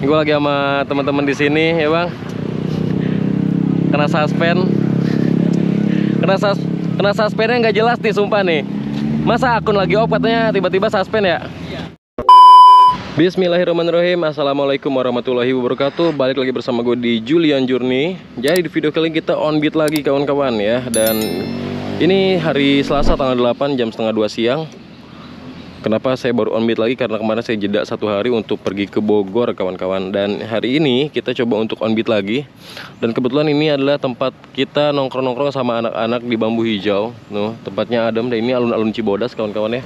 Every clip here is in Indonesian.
Gue lagi sama teman-teman di sini ya bang. Kena suspend. Kena suspendnya nggak jelas nih sumpah nih. Masa akun lagi off katanya tiba-tiba suspend ya? Bismillahirrahmanirrahim. Assalamualaikum warahmatullahi wabarakatuh. Balik lagi bersama gue di Julian Journey. Jadi di video kali ini kita on beat lagi kawan-kawan ya. Dan ini hari Selasa tanggal 8 jam setengah 2 siang. Kenapa saya baru on beat lagi? Karena kemarin saya jeda 1 hari untuk pergi ke Bogor kawan-kawan. Dan hari ini kita coba untuk on beat lagi. Dan kebetulan ini adalah tempat kita nongkrong-nongkrong sama anak-anak di Bambu Hijau. Tempatnya adem dan ini alun-alun Cibodas kawan-kawan ya.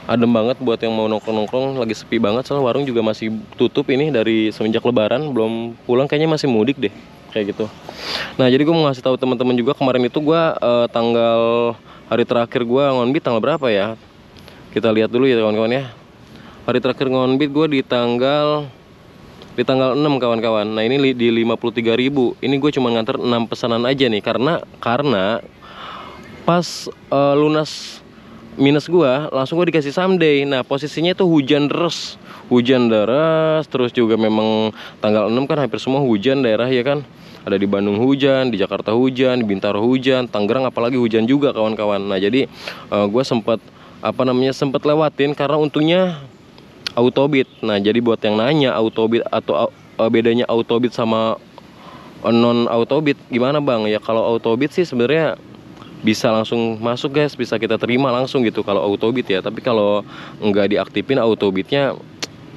Adem banget buat yang mau nongkrong-nongkrong, lagi sepi banget. Soalnya warung juga masih tutup ini dari semenjak lebaran. Belum pulang, kayaknya masih mudik deh. Kayak gitu. Nah jadi gue mau ngasih tahu teman-teman juga, kemarin itu gue tanggal hari terakhir gue on beat tanggal berapa ya? Kita lihat dulu ya kawan-kawan ya. Hari terakhir ngonbit gue di tanggal 6 kawan-kawan. Nah ini di 53.000. Ini gue cuma nganter 6 pesanan aja nih. Karena pas lunas minus gue langsung gue dikasih someday. Nah posisinya itu hujan deras. Terus juga memang tanggal 6 kan hampir semua hujan daerah ya kan. Ada di Bandung hujan, di Jakarta hujan, di Bintaro hujan, Tangerang apalagi hujan juga kawan-kawan. Nah jadi gue sempat lewatin karena untungnya autobit. Nah jadi buat yang nanya autobit atau bedanya autobit sama non autobit gimana bang ya, kalau autobit sih sebenarnya bisa langsung masuk guys, bisa kita terima langsung gitu kalau autobit ya. Tapi kalau nggak diaktifin autobitnya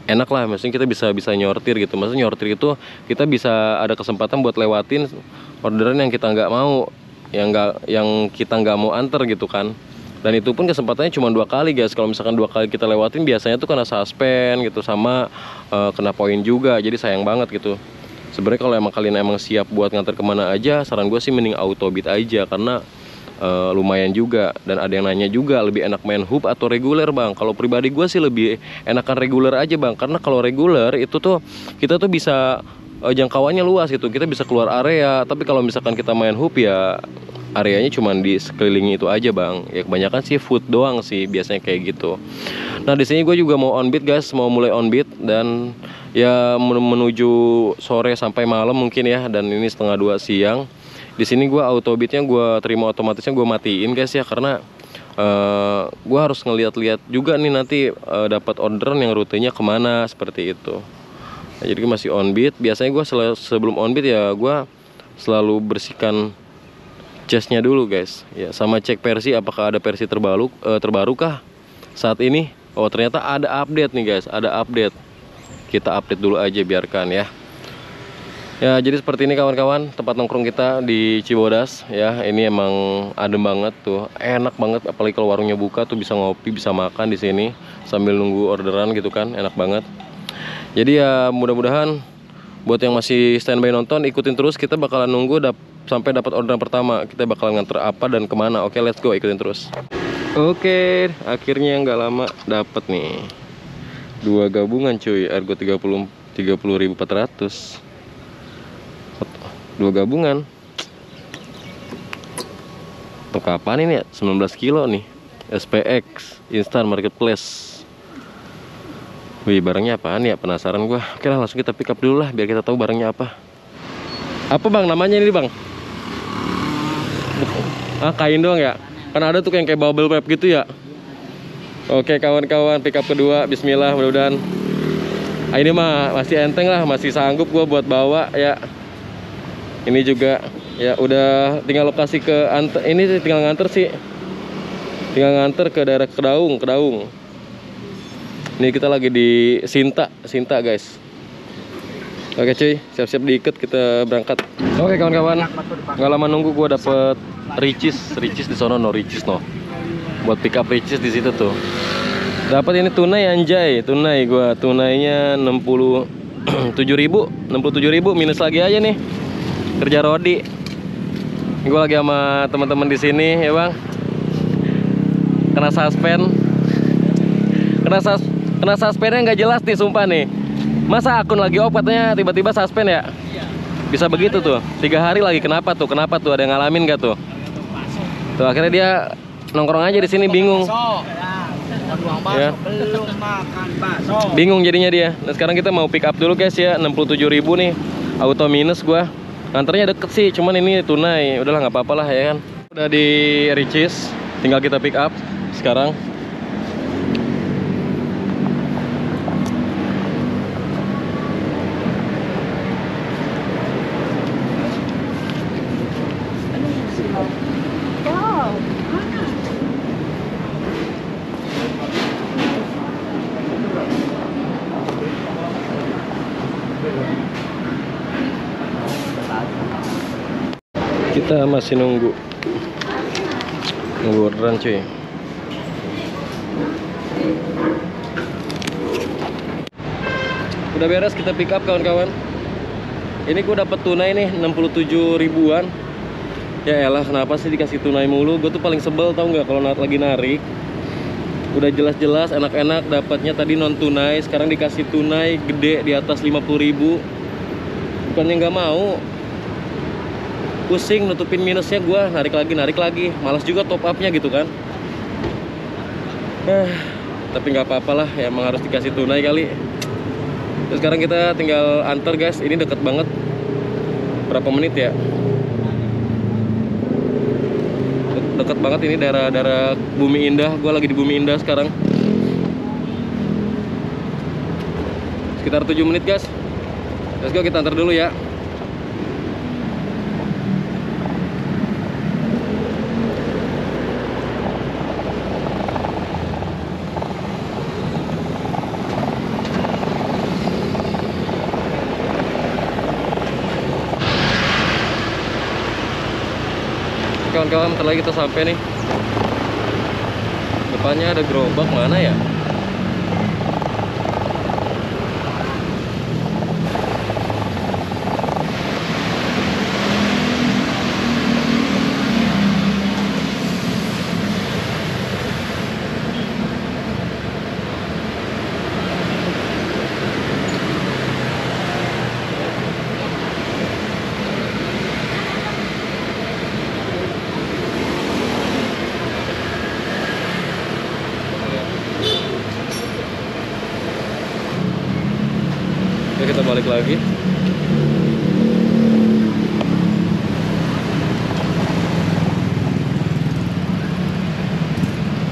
enak lah, maksudnya kita bisa nyortir gitu. Maksudnya nyortir itu kita bisa ada kesempatan buat lewatin orderan yang kita nggak mau, yang kita nggak mau anter gitu kan. Dan itu pun kesempatannya cuma 2 kali guys. Kalau misalkan 2 kali kita lewatin biasanya tuh kena suspend gitu, sama kena poin juga. Jadi sayang banget gitu. Sebenarnya kalau emang kalian emang siap buat nganter kemana aja, saran gue sih mending autobit aja. Karena lumayan juga. Dan ada yang nanya juga lebih enak main hub atau reguler bang. Kalau pribadi gue sih lebih enakan reguler aja bang. Karena kalau reguler itu tuh kita tuh bisa jangkauannya luas gitu. Kita bisa keluar area. Tapi kalau misalkan kita main hub ya areanya cuma di sekeliling itu aja bang. Ya kebanyakan sih food doang sih biasanya kayak gitu. Nah di sini gue juga mau on beat guys, mau mulai on beat dan ya menuju sore sampai malam mungkin ya. Dan ini setengah 2 siang. Di sini gue autobitnya gue terima otomatisnya gue matiin guys ya, karena gue harus ngeliat-liat juga nih nanti dapat orderan yang rutenya kemana seperti itu. Nah, jadi gue masih on beat. Biasanya gue sebelum on beat ya gue selalu bersihkan chestnya dulu guys ya, sama cek versi apakah ada versi terbaru kah saat ini. Oh ternyata ada update nih guys, ada update. Kita update dulu aja, biarkan ya. Ya jadi seperti ini kawan-kawan tempat nongkrong kita di Cibodas ya. Ini emang adem banget tuh, enak banget. Apalagi kalau warungnya buka tuh bisa ngopi, bisa makan di sini sambil nunggu orderan gitu kan, enak banget. Jadi ya mudah-mudahan buat yang masih standby nonton, ikutin terus. Kita bakalan nunggu sampai dapat orderan pertama. Kita bakalan nganter apa dan kemana. Oke, let's go, ikutin terus. Oke, akhirnya nggak lama dapat nih 2 gabungan cuy, Ergo 30.400. 2 gabungan. Untuk kapan ini ya? 19 kilo nih. SPX Instant Marketplace. Wih, barangnya apaan ya? Penasaran gua. Oke lah, langsung kita pick up dulu lah biar kita tahu barangnya apa. Apa bang namanya ini bang? Kain doang ya? Kan ada tuh yang kayak bubble wrap gitu ya. Oke kawan-kawan, pick up kedua. Bismillah, mudah-mudahan ini mah masih enteng lah, masih sanggup gua buat bawa ya. Ini juga ya udah tinggal lokasi ke ini tinggal nganter sih. Tinggal nganter ke daerah Kedaung. Ini kita lagi di Sinta guys. Oke cuy, siap-siap diikat, kita berangkat. Oke kawan-kawan, nggak lama nunggu gue dapet Ricis di sono, buat pick up Ricis di situ tuh. Dapat ini tunai anjay, tunainya 67.000 minus lagi aja nih. Kerja rodi. Gue lagi sama teman-teman di sini ya bang. Kena suspendnya nggak jelas nih sumpah nih. Masa akun lagi off katanya tiba-tiba suspend ya? Bisa begitu tuh. 3 hari lagi. Kenapa tuh? Ada yang ngalamin gak tuh? Tuh akhirnya dia nongkrong aja di sini bingung. Uang Ya. bakso belum makan bakso. Bingung jadinya dia. Nah sekarang kita mau pick up dulu guys ya, 67.000 nih. Auto minus gua. Nganternya deket sih, cuman ini tunai. Udahlah nggak apa-apa lah ya kan. Udah di Ricis, tinggal kita pick up sekarang. Kita masih nunggu orderan cuy. Udah beres kita pick up kawan-kawan. Ini gue dapet tunai nih 67 ribuan. Ya elah, kenapa sih dikasih tunai mulu? Gue tuh paling sebel tau nggak kalau lagi narik. Udah jelas-jelas enak-enak dapatnya tadi non tunai, sekarang dikasih tunai gede di atas 50.000. Bukannya nggak mau, pusing nutupin minusnya, gua narik lagi, malas juga top upnya gitu kan. Tapi nggak apa-apa lah, ya emang harus dikasih tunai kali. Terus sekarang kita tinggal antar guys, ini deket banget. Berapa menit ya? Deket banget, ini daerah Bumi Indah. Gua lagi di Bumi Indah sekarang. Sekitar 7 menit guys. Let's go, kita antar dulu ya. Kawan-kawan, bentar lagi kita sampai nih. Depannya ada gerobak, mana ya? Oke, kita balik lagi.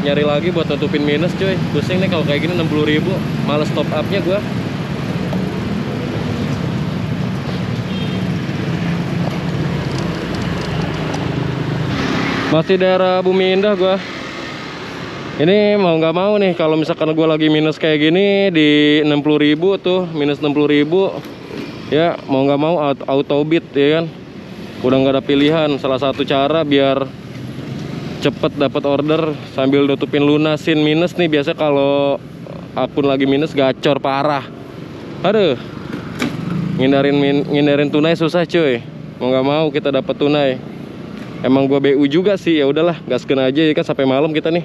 Nyari lagi buat tutupin minus cuy. Pusing nih kalau kayak gini 60.000. Males top upnya gua. Masih daerah Bumi Indah gua. Ini mau nggak mau nih, kalau misalkan gue lagi minus kayak gini di 60.000 tuh, minus 60.000 ya, mau nggak mau auto bid ya kan. Udah nggak ada pilihan. Salah satu cara biar cepet dapat order sambil nutupin lunasin minus nih. Biasa kalau akun lagi minus gacor parah. Aduh, ngindarin tunai susah cuy. Mau nggak mau kita dapat tunai. Emang gua BU juga sih, ya udahlah, gaskeun aja ya kan, sampai malam kita nih.